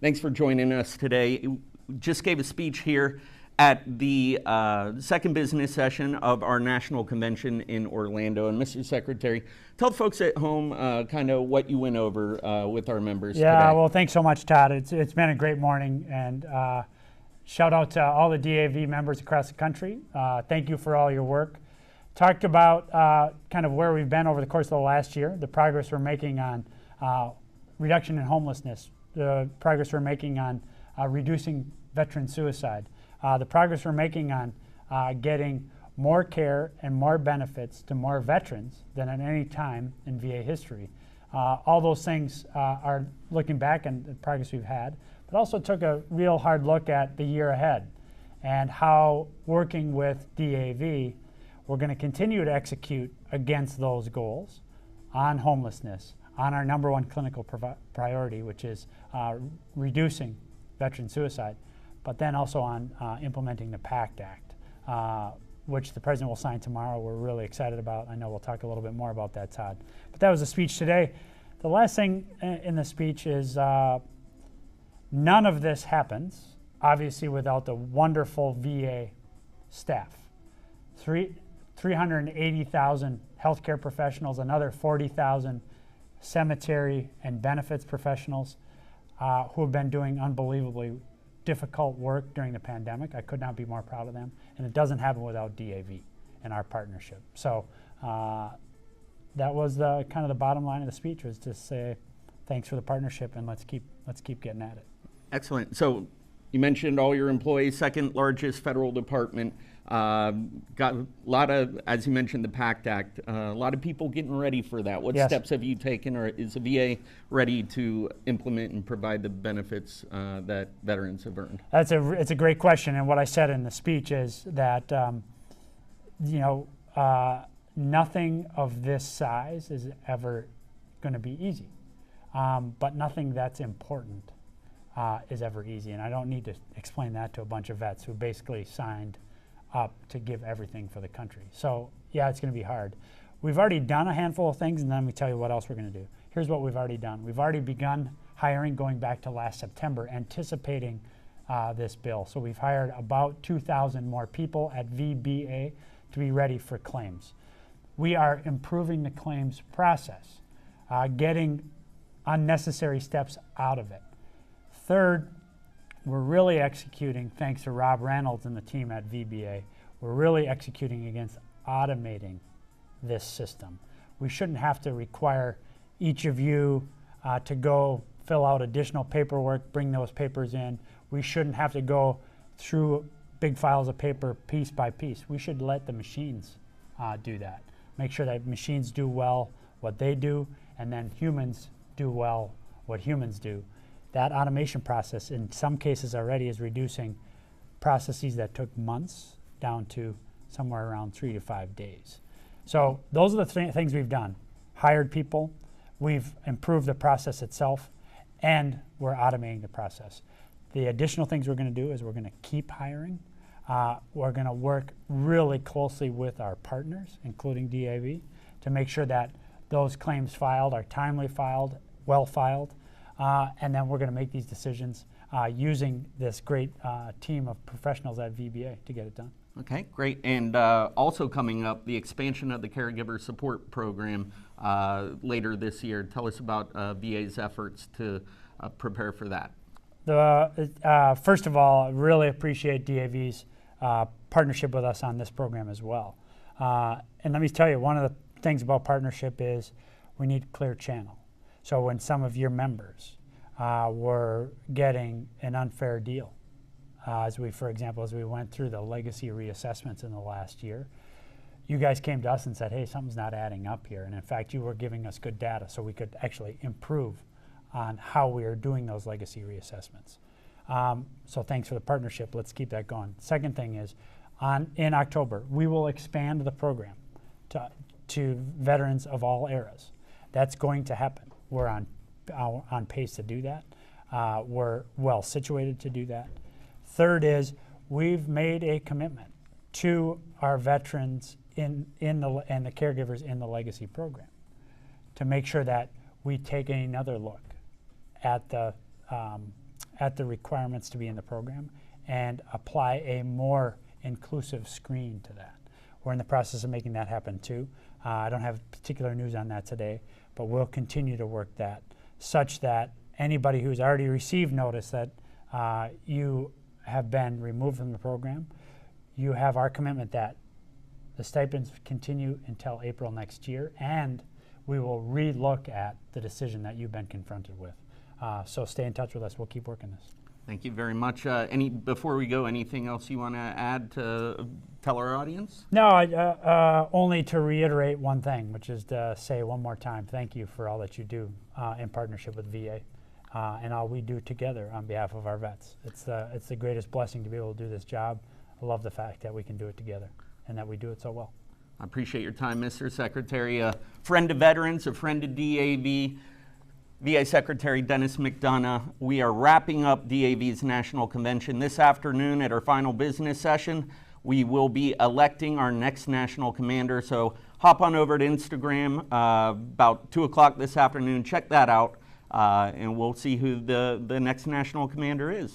Thanks for joining us today. Just gave a speech here at the second business session of our national convention in Orlando. And Mr. Secretary, tell the folks at home kind of what you went over with our members today. Well, thanks so much, Todd. It's been a great morning, and shout out to all the DAV members across the country. Thank you for all your work. Talked about kind of where we've been over the course of the last year, the progress we're making on reduction in homelessness, the progress we're making on reducing veteran suicide, the progress we're making on getting more care and more benefits to more veterans than at any time in VA history. All those things are looking back and the progress we've had, but also took a real hard look at the year ahead and how, working with DAV, we're going to continue to execute against those goals on homelessness, on our number one clinical priority, which is reducing veteran suicide, but then also on implementing the PACT Act, which the President will sign tomorrow. We're really excited about. I know we'll talk a little bit more about that, Todd. But that was the speech today. The last thing in the speech is none of this happens, obviously, without the wonderful VA staff. 380,000 healthcare professionals, another 40,000 cemetery and benefits professionals who have been doing unbelievably difficult work during the pandemic. I could not be more proud of them. And it doesn't happen without DAV and our partnership. So that was the kind of the bottom line of the speech, was to say thanks for the partnership and let's keep getting at it. Excellent. So you mentioned all your employees, second largest federal department. Got a lot of, as you mentioned, the PACT Act, a lot of people getting ready for that. What steps have you taken, or is the VA ready to implement and provide the benefits that veterans have earned? It's a great question, and what I said in the speech is that nothing of this size is ever going to be easy, but nothing that's important is ever easy, and I don't need to explain that to a bunch of vets who basically signed up to give everything for the country. So yeah, it's going to be hard. We've already done a handful of things, and then we tell you what else we're going to do. Here's what we've already done. We've already begun hiring going back to last September, anticipating this bill. So we've hired about 2,000 more people at VBA to be ready for claims. We are improving the claims process, getting unnecessary steps out of it. Third, we're really executing, thanks to Rob Reynolds and the team at VBA, we're really executing against automating this system. We shouldn't have to require each of you to go fill out additional paperwork, bring those papers in. We shouldn't have to go through big files of paper piece by piece. We should let the machines do that. Make sure that machines do well what they do, and then humans do well what humans do. That automation process, in some cases already, is reducing processes that took months down to somewhere around 3 to 5 days. So those are the things we've done. Hired people, we've improved the process itself, and we're automating the process. The additional things we're going to do is we're going to keep hiring. We're going to work really closely with our partners, including DAV, to make sure that those claims filed are timely filed, well filed. And then we're going to make these decisions using this great team of professionals at VBA to get it done. Okay, great. And also coming up, the expansion of the caregiver support program later this year. Tell us about VA's efforts to prepare for that. First of all, I really appreciate DAV's partnership with us on this program as well. And let me tell you, one of the things about partnership is we need a clear channel. So when some of your members were getting an unfair deal, for example, as we went through the legacy reassessments in the last year, you guys came to us and said, hey, something's not adding up here. And in fact, you were giving us good data so we could actually improve on how we are doing those legacy reassessments. So thanks for the partnership. Let's keep that going. Second thing is, in October, we will expand the program to veterans of all eras. That's going to happen. We're on pace to do that. We're well situated to do that. Third is, we've made a commitment to our veterans and the caregivers in the legacy program to make sure that we take another look at the at the requirements to be in the program and apply a more inclusive screen to that. We're in the process of making that happen too. I don't have particular news on that today, but we'll continue to work that such that anybody who's already received notice that you have been removed from the program, you have our commitment that the stipends continue until April next year, and we will re-look at the decision that you've been confronted with. So stay in touch with us. We'll keep working this. Thank you very much. Before we go, anything else you want to add to tell our audience? No, only to reiterate one thing, which is to say one more time, thank you for all that you do in partnership with VA and all we do together on behalf of our vets. It's the greatest blessing to be able to do this job. I love the fact that we can do it together and that we do it so well. I appreciate your time, Mr. Secretary. A friend of veterans, a friend of DAV, VA Secretary Denis McDonough. We are wrapping up DAV's National Convention this afternoon at our final business session. We will be electing our next national commander, so hop on over to Instagram about 2 o'clock this afternoon. Check that out, and we'll see who the next national commander is.